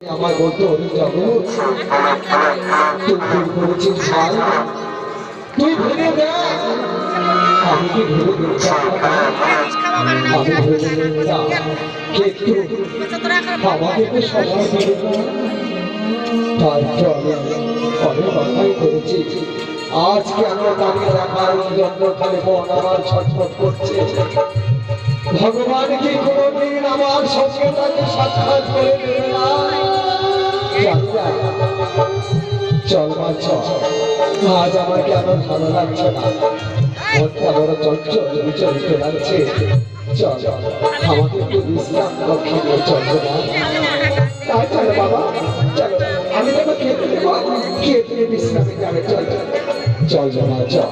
আমার বলতে অনেক জগৎ তুই ভুল করেছিস ভাই, তুই ভেবে দেখ। আমি কি ভেবে দেখছি আমি ভেবে দেখলাম কিন্তু আমাকে তো সময় দেবে না, তাই তো আমি অনেক কথাই করেছি। আজ কেন দাঁড়িয়ে রাখার যন্ত্রখানে মন আমার ছটফট করছে। ভগবান কি কোনদিন আমার সঙ্গে তাকে সাক্ষাৎ করে দেবে না? চল মা চল, আজ আমার কেন ভালো লাগছে না, মনটা বড় চঞ্চল বিচলিত লাগছে। চল আমাকে একটু বিশ্রাম কক্ষে নিয়ে চলবো না? তাই চলো বাবা চলো, আমি তোকে খেতে দেবো, খেয়ে দিয়ে বিশ্রামে যাবে। চল চল মা চল।